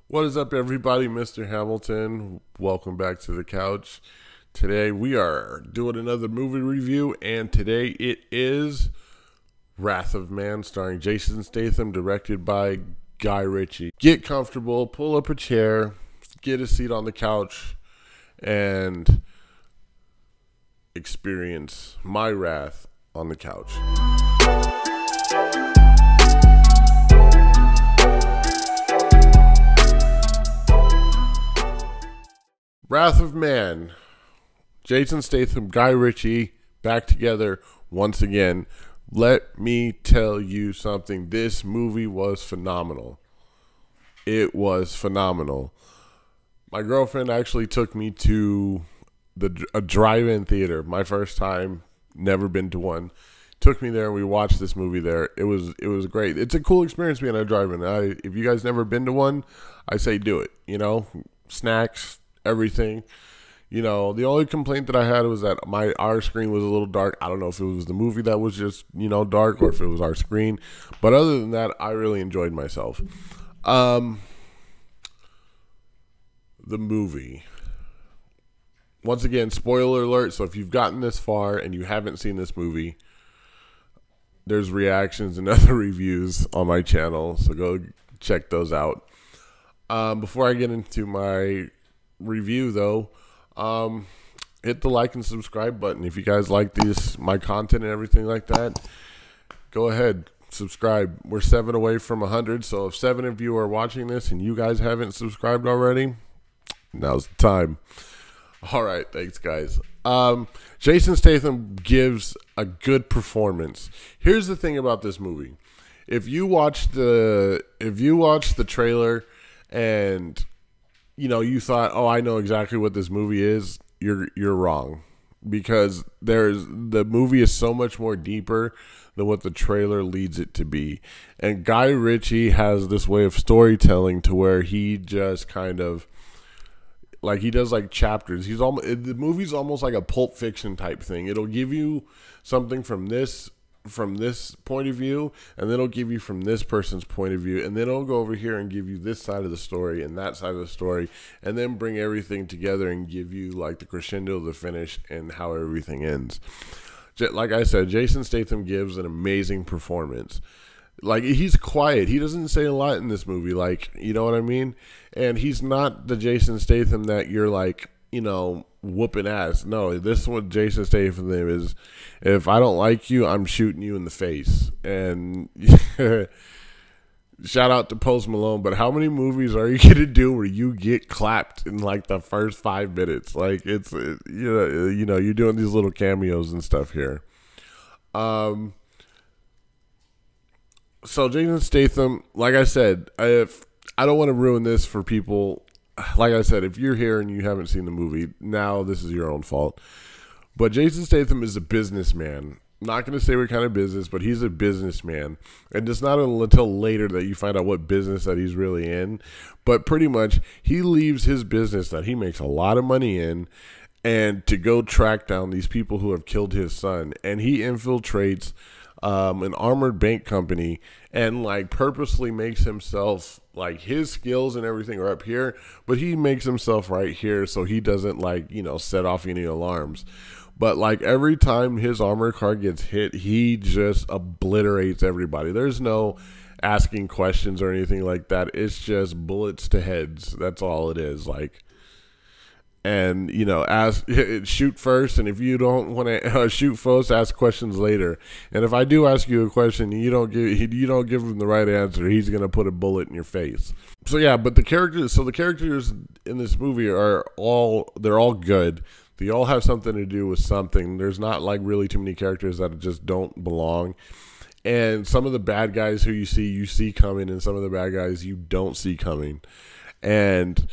What is up, everybody? Mr. Hamilton. Welcome back to the couch. Today we are doing another movie review, and today it is Wrath of Man, starring Jason Statham, directed by Guy Ritchie. Get comfortable, pull up a chair, get a seat on the couch, and experience my wrath on the couch. Wrath of Man. Jason Statham, Guy Ritchie, back together once again. Let me tell you something. This movie was phenomenal. It was phenomenal. My girlfriend actually took me to a drive-in theater. My first time, never been to one. Took me there and we watched this movie there. It was great. It's a cool experience being at a drive-in. If you guys never been to one, I say do it. You know, snacks, everything. You know, the only complaint that I had was that our screen was a little dark. I don't know if it was the movie that was just, dark, or if it was our screen. But other than that, I really enjoyed myself. The movie. Once again, spoiler alert. So if you've gotten this far and you haven't seen this movie, there's reactions and other reviews on my channel. So go check those out. Before I get into my review, though, hit the like and subscribe button. If you guys like my content and everything like that, go ahead, subscribe. We're 7 away from 100, so if 7 of you are watching this and you guys haven't subscribed already, now's the time. All right, thanks, guys. Jason Statham gives a good performance. Here's the thing about this movie: if you watch the trailer and you thought, oh, I know exactly what this movie is, you're wrong, because the movie is so much more deeper than what the trailer leads it to be. And Guy Ritchie has this way of storytelling to where he just kind of he does chapters. The movie's almost like a Pulp Fiction type thing. It'll give you something from this point of view, and then it'll give you from this person's point of view, and then it'll go over here and give you this side of the story and that side of the story, and then bring everything together and give you the crescendo, the finish, and how everything ends. Like I said, Jason Statham gives an amazing performance. He's quiet. He doesn't say a lot in this movie. You know what I mean? And he's not the Jason Statham that you're whooping ass. No, this is what Jason Statham is. If I don't like you, I'm shooting you in the face. And shout out to Post Malone, but how many movies are you gonna do where you get clapped in the first 5 minutes? You're doing these little cameos and stuff here. So Jason Statham, like I said, I don't want to ruin this for people. Like I said, if you're here and you haven't seen the movie, now this is your own fault. But Jason Statham is a businessman. Not going to say what kind of business, but he's a businessman. And it's not until later that you find out what business that he's really in. But pretty much, he leaves his business that he makes a lot of money in, and to go track down these people who have killed his son. And he infiltrates an armored bank company and purposely makes himself his skills and everything are up here, but he makes himself right here so he doesn't set off any alarms. But every time his armor car gets hit, he just obliterates everybody. There's no asking questions or anything like that. It's just bullets to heads. That's all it is. And shoot first, and if you don't want to shoot first, ask questions later. And if I do ask you a question and you don't give him the right answer, he's gonna put a bullet in your face. So yeah, but the characters in this movie they're all good. They all have something to do with something. There's not really too many characters that just don't belong. And some of the bad guys who you see coming, and some of the bad guys you don't see coming. And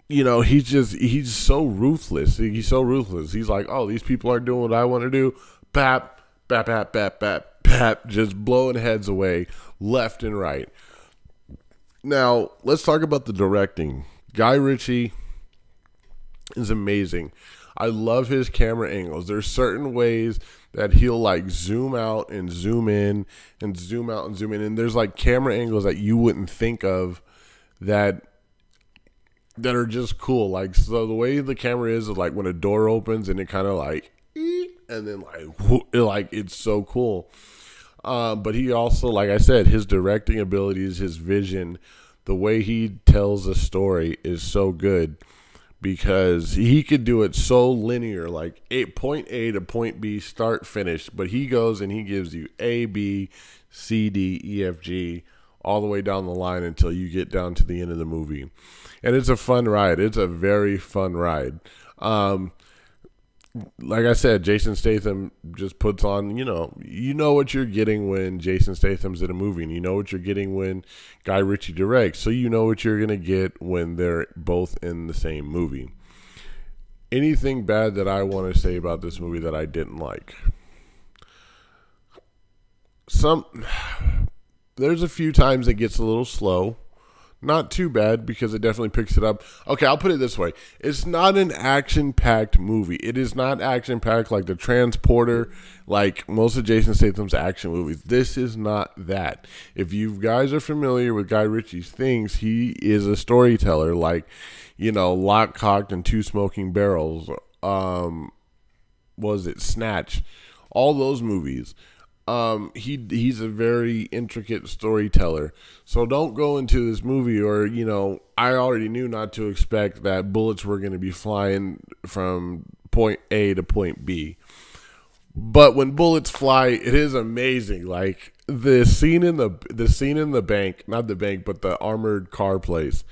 he's so ruthless. He's so ruthless. He's like, oh, these people are doing what I want to do. Bap, bap, bap, bap, bap, bap. Just blowing heads away left and right. Now, let's talk about the directing. Guy Ritchie is amazing. I love his camera angles. There's certain ways that he'll zoom out and zoom in and zoom out and zoom in. And there's camera angles that you wouldn't think of that are just cool. Like, so the way the camera is like when a door opens and it kind of like, and then it's so cool. But he also, like I said, his directing abilities, his vision, the way he tells a story is so good because he could do it so linear, like point A to point B, start, finish. But he goes and he gives you A, B, C, D, E, F, G, all the way down the line until you get down to the end of the movie. And it's a fun ride. It's a very fun ride. Like I said, Jason Statham just puts on, you know what you're getting when Jason Statham's in a movie, and you know what you're getting when Guy Ritchie directs, so you know what you're going to get when they're both in the same movie. Anything bad that I want to say about this movie that I didn't like? There's a few times it gets a little slow. Not too bad because it definitely picks it up. Okay, I'll put it this way. It's not an action-packed movie. It is not action-packed like The Transporter, like most of Jason Statham's action movies. This is not that. If you guys are familiar with Guy Ritchie's things, he is a storyteller like, Lock, Cocked, and Two Smoking Barrels. Was it Snatch? All those movies. He's a very intricate storyteller. So don't go into this movie or, I already knew not to expect that bullets were going to be flying from point A to point B. But when bullets fly, it is amazing. Like the scene in the bank, not the bank, but the armored car place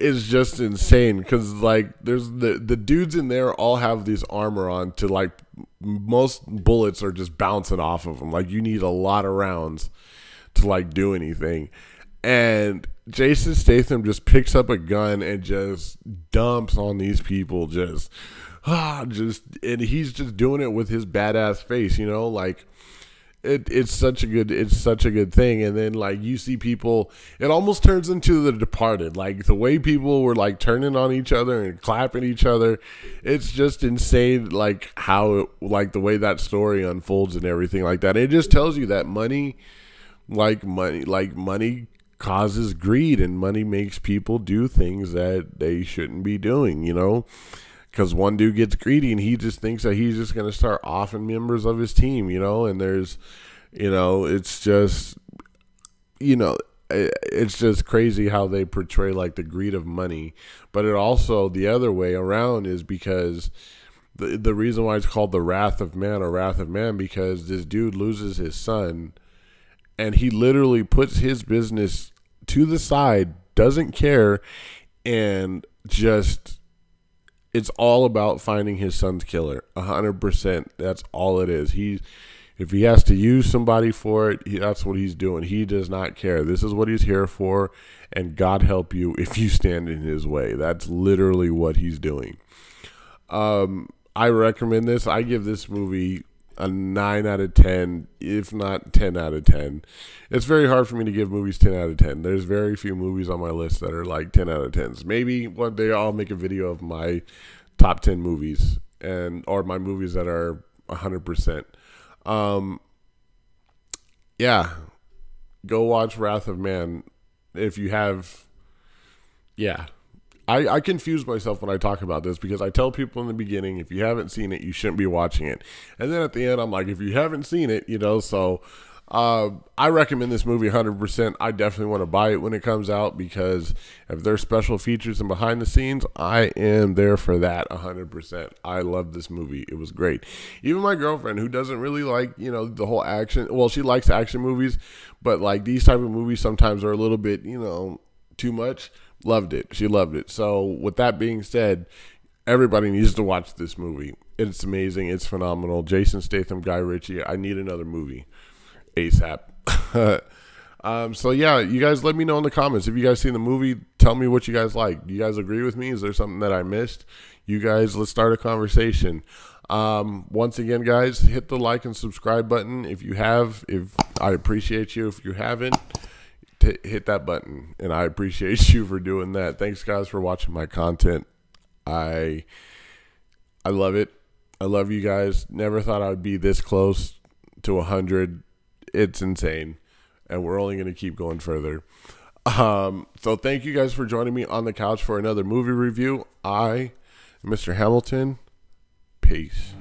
is just insane because like there's the dudes in there all have these armor on to like most bullets are just bouncing off of them. Like you need a lot of rounds to like do anything. And Jason Statham just picks up a gun and just dumps on these people and he's just doing it with his badass face, like it's such a good thing. And then like you see people, it almost turns into The Departed, like the way people were like turning on each other and clapping each other. It's just insane, like how like the way that story unfolds and everything like that. It just tells you that money causes greed, and money makes people do things that they shouldn't be doing, because one dude gets greedy and he just thinks that he's just going to start offing members of his team, and there's, it's just, it's just crazy how they portray like the greed of money. But it also, the other way around is because the reason why it's called the Wrath of Man, because this dude loses his son and he literally puts his business to the side, doesn't care, and just, it's all about finding his son's killer. 100%. That's all it is. If he has to use somebody for it, that's what he's doing. He does not care. This is what he's here for, and God help you if you stand in his way. That's literally what he's doing. I recommend this. I give this movie a 9 out of 10, if not 10 out of 10. It's very hard for me to give movies 10 out of 10. There's very few movies on my list that are like 10 out of 10s. Maybe one day I'll make a video of my top 10 movies or my movies that are 100%. Yeah, go watch Wrath of Man if you have. Yeah, I confuse myself when I talk about this because I tell people in the beginning, if you haven't seen it, you shouldn't be watching it. And then at the end, I'm like, if you haven't seen it, so I recommend this movie 100%. I definitely want to buy it when it comes out because if there's special features and behind the scenes, I am there for that 100%. I love this movie. It was great. Even my girlfriend, who doesn't really like, the whole action. Well, she likes action movies, but like these type of movies sometimes are a little bit, too much. Loved it. She loved it. So with that being said, everybody needs to watch this movie. It's amazing. It's phenomenal. Jason Statham, Guy Ritchie. I need another movie ASAP. So yeah, you guys let me know in the comments. If you guys seen the movie, tell me what you guys like. Do you guys agree with me? Is there something that I missed? You guys, let's start a conversation. Once again, guys, hit the like and subscribe button. If I appreciate you. If you haven't, hit that button, and I appreciate you for doing that. Thanks, guys, for watching my content. I love it. I love you guys. Never thought I would be this close to 100. It's insane, and we're only going to keep going further. So thank you guys for joining me on the couch for another movie review. I am Mr. Hamilton. Peace.